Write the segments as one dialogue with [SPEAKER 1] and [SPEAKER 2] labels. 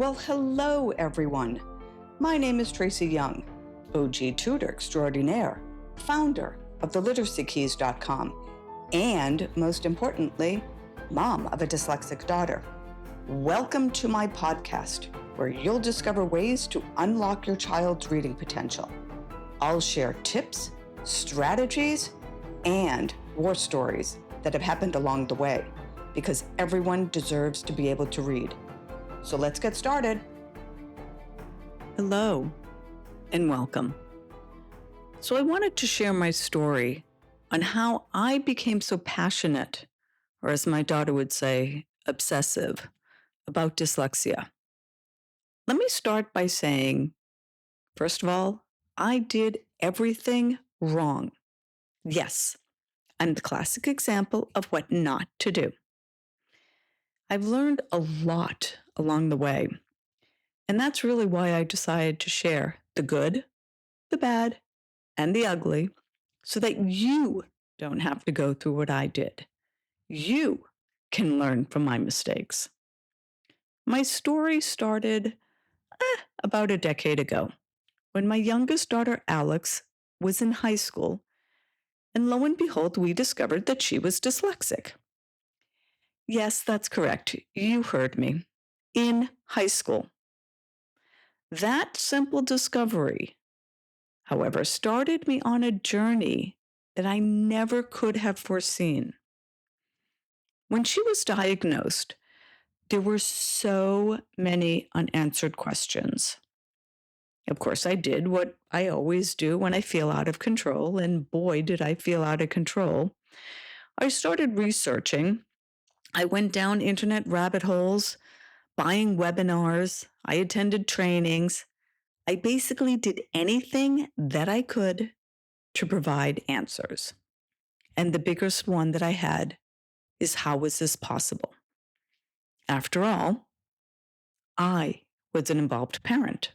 [SPEAKER 1] Well, hello, everyone. My name is Tracy Young, OG tutor extraordinaire, founder of theliteracykeys.com, and most importantly, mom of a dyslexic daughter. Welcome to my podcast, where you'll discover ways to unlock your child's reading potential. I'll share tips, strategies, and war stories that have happened along the way, because everyone deserves to be able to read. So let's get started. Hello and welcome. So I wanted to share my story on how I became so passionate, or as my daughter would say, obsessive, about dyslexia. Let me start by saying, first of all, I did everything wrong. Yes, I'm the classic example of what not to do. I've learned a lot along the way, and that's really why I decided to share the good, the bad, and the ugly so that you don't have to go through what I did. You can learn from my mistakes. My story started about a decade ago when my youngest daughter, Alex, was in high school, and lo and behold, we discovered that she was dyslexic. Yes, that's correct. You heard me. In high school. That simple discovery, however, started me on a journey that I never could have foreseen. When she was diagnosed, there were so many unanswered questions. Of course, I did what I always do when I feel out of control, and boy, did I feel out of control. I started researching. I went down internet rabbit holes, buying webinars. I attended trainings. I basically did anything that I could to provide answers. And the biggest one that I had is, how was this possible? After all, I was an involved parent.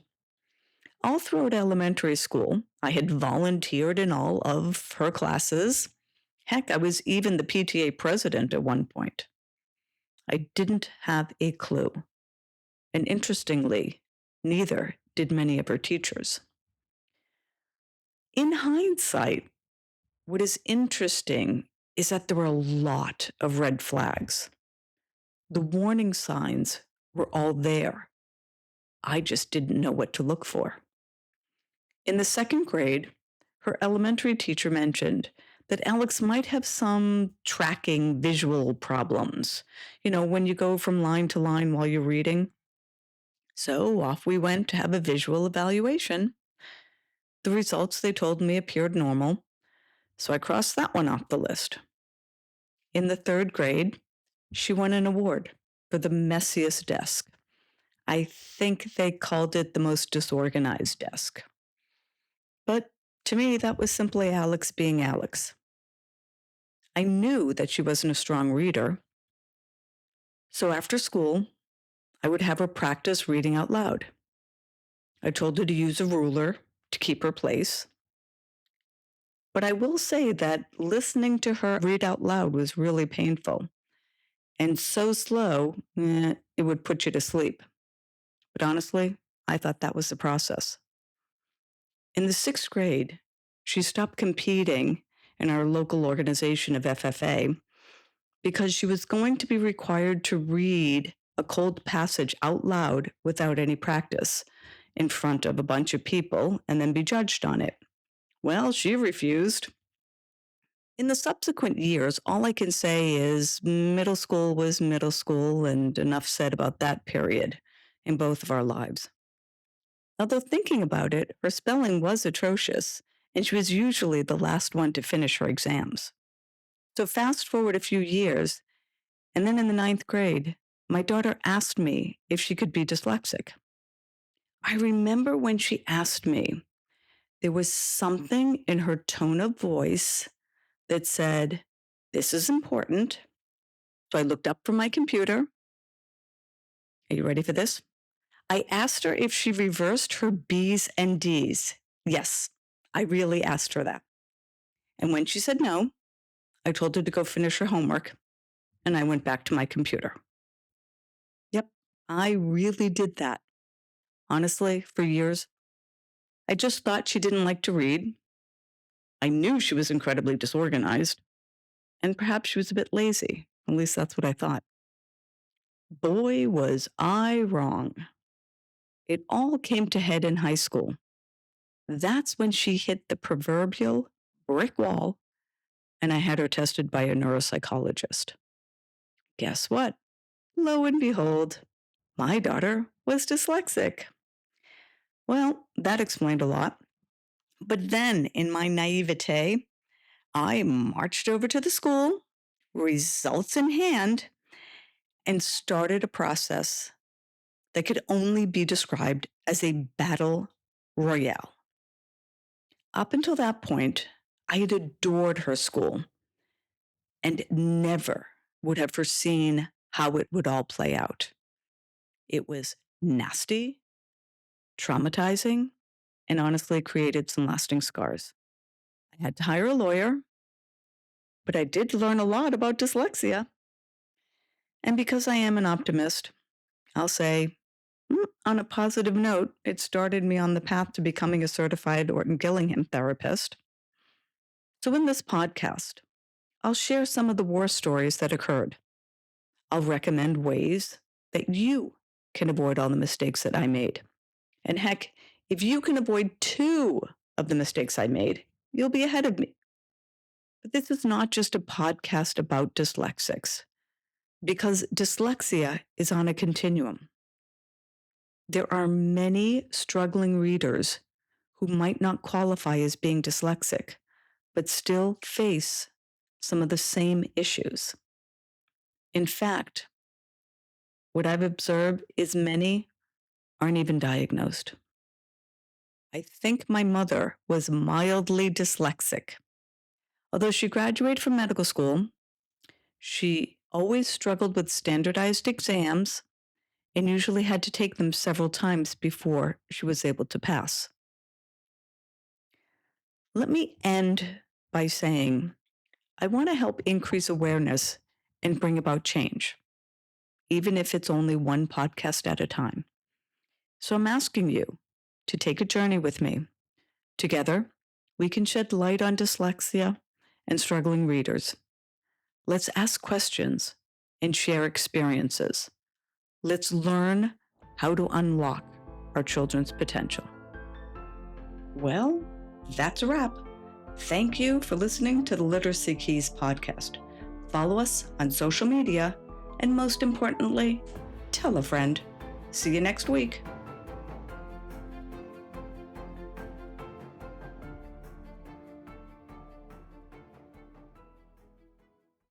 [SPEAKER 1] All throughout elementary school, I had volunteered in all of her classes. Heck, I was even the PTA president at one point. I didn't have a clue. And interestingly, neither did many of her teachers. In hindsight, what is interesting is that there were a lot of red flags. The warning signs were all there. I just didn't know what to look for. In the second grade, her elementary teacher mentioned that Alex might have some tracking visual problems, when you go from line to line while you're reading. So off we went to have a visual evaluation. The results, they told me, appeared normal, so I crossed that one off the list. In the third grade, she won an award for the messiest desk. I think they called it the most disorganized desk. But to me, that was simply Alex being Alex. I knew that she wasn't a strong reader. So after school, I would have her practice reading out loud. I told her to use a ruler to keep her place. But I will say that listening to her read out loud was really painful and so slow, it would put you to sleep. But honestly, I thought that was the process. In the sixth grade, she stopped competing in our local organization of FFA because she was going to be required to read a cold passage out loud without any practice in front of a bunch of people and then be judged on it. Well, she refused. In the subsequent years, all I can say is middle school was middle school, and enough said about that period in both of our lives. Although thinking about it, her spelling was atrocious, and she was usually the last one to finish her exams. So fast forward a few years, and then in the ninth grade, my daughter asked me if she could be dyslexic. I remember when she asked me, there was something in her tone of voice that said, "This is important." So I looked up from my computer. Are you ready for this? I asked her if she reversed her B's and D's. Yes, I really asked her that. And when she said no, I told her to go finish her homework, and I went back to my computer. Yep, I really did that. Honestly, for years, I just thought she didn't like to read. I knew she was incredibly disorganized, and perhaps she was a bit lazy. At least that's what I thought. Boy, was I wrong. It all came to head in high school. That's when she hit the proverbial brick wall, and I had her tested by a neuropsychologist. Guess what? Lo and behold, my daughter was dyslexic. Well, that explained a lot. But then, in my naivete, I marched over to the school, results in hand, and started a process that could only be described as a battle royale. Up until that point, I had adored her school and never would have foreseen how it would all play out. It was nasty, traumatizing, and honestly created some lasting scars. I had to hire a lawyer, but I did learn a lot about dyslexia. And because I am an optimist, I'll say, on a positive note, it started me on the path to becoming a certified Orton Gillingham therapist. So in this podcast, I'll share some of the war stories that occurred. I'll recommend ways that you can avoid all the mistakes that I made. And heck, if you can avoid 2 of the mistakes I made, you'll be ahead of me. But this is not just a podcast about dyslexics, because dyslexia is on a continuum. There are many struggling readers who might not qualify as being dyslexic, but still face some of the same issues. In fact, what I've observed is many aren't even diagnosed. I think my mother was mildly dyslexic. Although she graduated from medical school, she always struggled with standardized exams and usually had to take them several times before she was able to pass. Let me end by saying I want to help increase awareness and bring about change, even if it's only one podcast at a time. So I'm asking you to take a journey with me. Together, we can shed light on dyslexia and struggling readers. Let's ask questions and share experiences. Let's learn how to unlock our children's potential. Well, that's a wrap. Thank you for listening to the Literacy Keys podcast. Follow us on social media, and most importantly, tell a friend. See you next week.